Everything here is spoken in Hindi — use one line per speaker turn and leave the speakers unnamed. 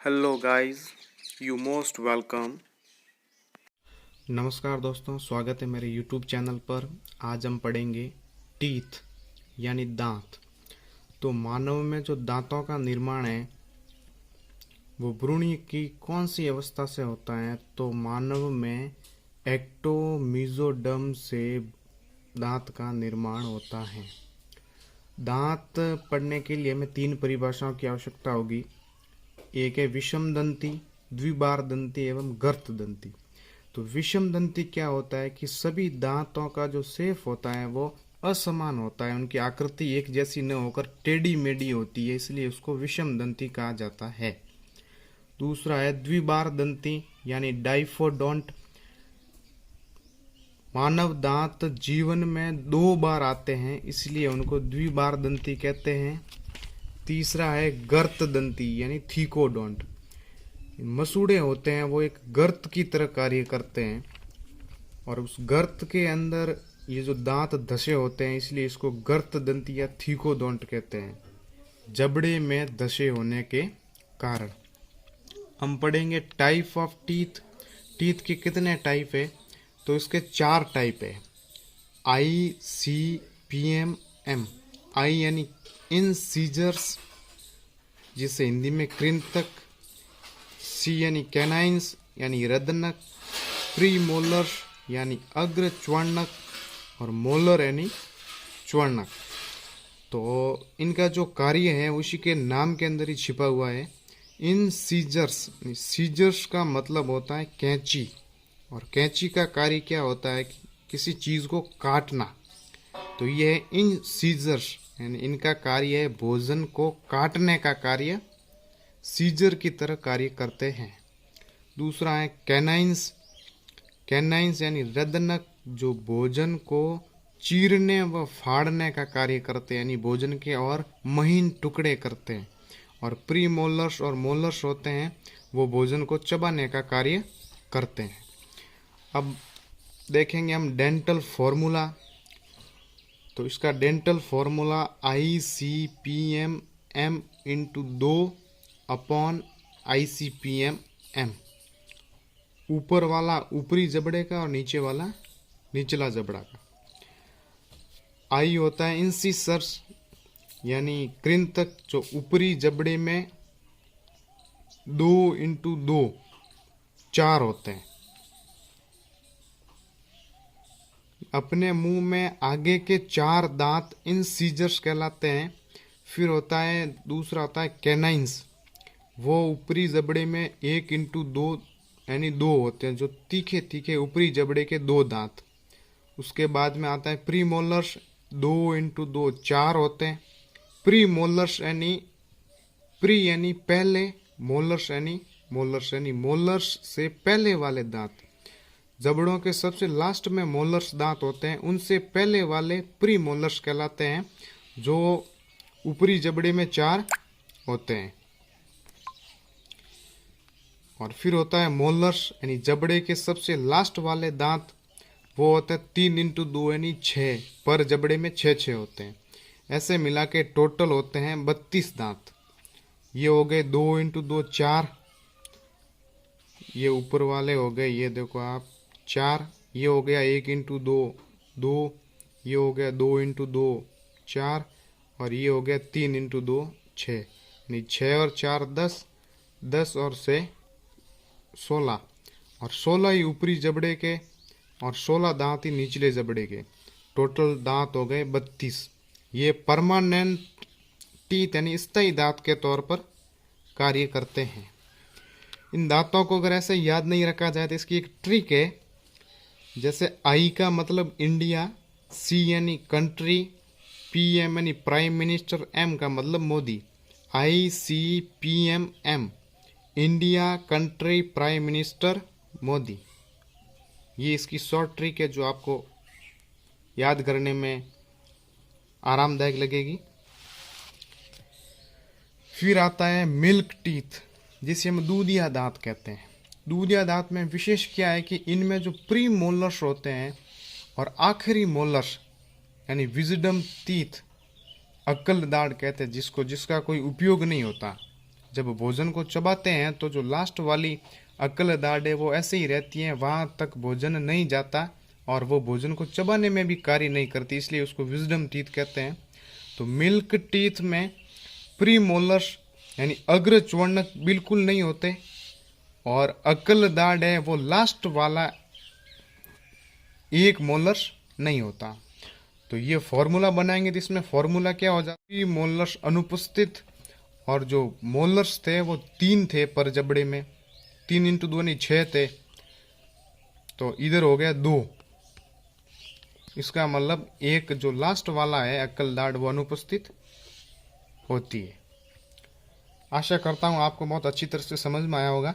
Hello guys, you most welcome.
नमस्कार दोस्तों, स्वागत है मेरे YouTube चैनल पर। आज हम पढ़ेंगे टीथ यानी दांत। तो मानव में जो दांतों का निर्माण है वो भ्रूण की कौन सी अवस्था से होता है? तो मानव में एक्टोमीजोडर्म से दांत का निर्माण होता है। दांत पढ़ने के लिए हमें 3 परिभाषाओं की आवश्यकता होगी। एक है विषम दंती, द्विबार दंती एवं गर्त दंती। तो विषम दंती क्या होता है कि सभी दांतों का जो शेप होता है वो असमान होता है, उनकी आकृति एक जैसी न होकर टेढ़ी मेढ़ी होती है, इसलिए उसको विषम दंती कहा जाता है। दूसरा है द्विबार दंती यानी डाइफोडोंट। मानव दांत जीवन में 2 बार आते हैं, इसलिए उनको द्विबार दंती कहते हैं। तीसरा है गर्त दंती यानी थीकोडोंट। मसूड़े होते हैं वो एक गर्त की तरह कार्य करते हैं और उस गर्त के अंदर ये जो दांत धसे होते हैं, इसलिए इसको गर्त दंती या थीकोडोंट कहते हैं, जबड़े में धसे होने के कारण। हम पढ़ेंगे टाइप ऑफ टीथ। टीथ के कितने टाइप है? तो इसके 4 टाइप है। ICPM-M। आई यानी इंसीजर्स, जिसे हिंदी में कृंतक। सी यानी कैनाइंस यानी रदनक। प्री मोलर यानी अग्र च्वर्णक और मोलर यानी च्वर्णक। तो इनका जो कार्य है उसी के नाम के अंदर ही छिपा हुआ है। इन सीजर्स, सीजर्स का मतलब होता है कैंची, और कैंची का कार्य क्या होता है कि किसी चीज को काटना। तो ये है इन सीजर्स, यानी इनका कार्य है भोजन को काटने का कार्य, सीजर की तरह कार्य करते हैं। दूसरा है कैनाइंस। कैनाइंस यानी रदनक, जो भोजन को चीरने व फाड़ने का कार्य करते हैं, यानी भोजन के और महीन टुकड़े करते हैं। और प्री मोलर्स और मोलर्स होते हैं, वो भोजन को चबाने का कार्य करते हैं। अब देखेंगे हम डेंटल फॉर्मूला। तो इसका dental formula ICPM-M into 2/ICPM-M। ऊपर वाला ऊपरी जबड़े का और नीचे वाला निचला जबड़ा का। आई होता है इंसिसर्स यानी कृंतक, जो ऊपरी जबड़े में 2x2 4 होते हैं। अपने मुंह में आगे के 4 दांत इंसीजर्स कहलाते हैं। फिर होता है दूसरा होता है कैनाइंस। वो ऊपरी जबड़े में 1x2 यानी 2 होते हैं, जो तीखे तीखे ऊपरी जबड़े के 2 दांत। उसके बाद में आता है प्री मोलर्स, 2x2 4 होते हैं। प्री मोलर्स यानी प्री यानी पहले, मोलर्स यानी मोलर्स से पहले वाले दांत। जबड़ों के सबसे लास्ट में मोलर्स दांत होते हैं, उनसे पहले वाले प्री मोलर्स कहलाते हैं, जो ऊपरी जबड़े में 4 होते हैं। और फिर होता है मोलर्स यानी जबड़े के सबसे लास्ट वाले दांत, वो होता है 3x2 यानी 6, पर जबड़े में 6 होते हैं। ऐसे मिला के टोटल होते हैं 32 दांत। ये हो गए 2x2 4, ये ऊपर वाले हो गए, ये देखो आप 4। ये हो गया 1x2 2, ये हो गया 2x2 4, और ये हो गया 3x2 6, यानी 6 और 4 10, 10 और से 16, और 16 ही ऊपरी जबड़े के और 16 दांत ही निचले जबड़े के। टोटल दांत हो गए 32। ये परमानेंट टीथ यानी स्थायी दांत के तौर पर कार्य करते हैं। इन दांतों को अगर ऐसे याद नहीं रखा जाए तो इसकी एक ट्रिक है। जैसे आई का मतलब इंडिया, सी यानी कंट्री, PM यानी प्राइम मिनिस्टर, M का मतलब Modi. ICPM-M, India country prime minister Modi. ये इसकी शॉर्ट ट्रिक है जो आपको याद करने में आरामदायक लगेगी। फिर आता है मिल्क टीथ, जिसे हम दूधिया दांत कहते हैं। दूधिया दांत में विशेष क्या है कि इनमें जो प्री मोलर्स होते हैं और आखिरी मोलर्स यानी विजडम टीथ, अक्ल दाढ़ कहते हैं जिसको, जिसका कोई उपयोग नहीं होता, जब भोजन को चबाते हैं तो जो लास्ट वाली अक्ल दाढ़ है वो ऐसे ही रहती है, वहाँ तक भोजन नहीं जाता और वो भोजन को चबाने में भी कार्य नहीं करती, इसलिए उसको विजडम टीथ कहते हैं। तो मिल्क टीथ में प्री मोलर्स यानी अग्र च्वर्णक बिल्कुल नहीं होते और अक्ल दाढ़ है वो लास्ट वाला एक मोलर्स नहीं होता। तो ये फॉर्मूला बनाएंगे तो इसमें फॉर्मूला क्या हो जाता है, मोलर्स अनुपस्थित और जो मोलर्स थे वो 3 थे पर जबड़े में, 3 इंटू 2 नहीं 6 थे, तो इधर हो गया 2। इसका मतलब एक जो लास्ट वाला है अक्ल दाढ़ वो अनुपस्थित होती है। आशा करता हूँ आपको बहुत अच्छी तरह से समझ में आया होगा।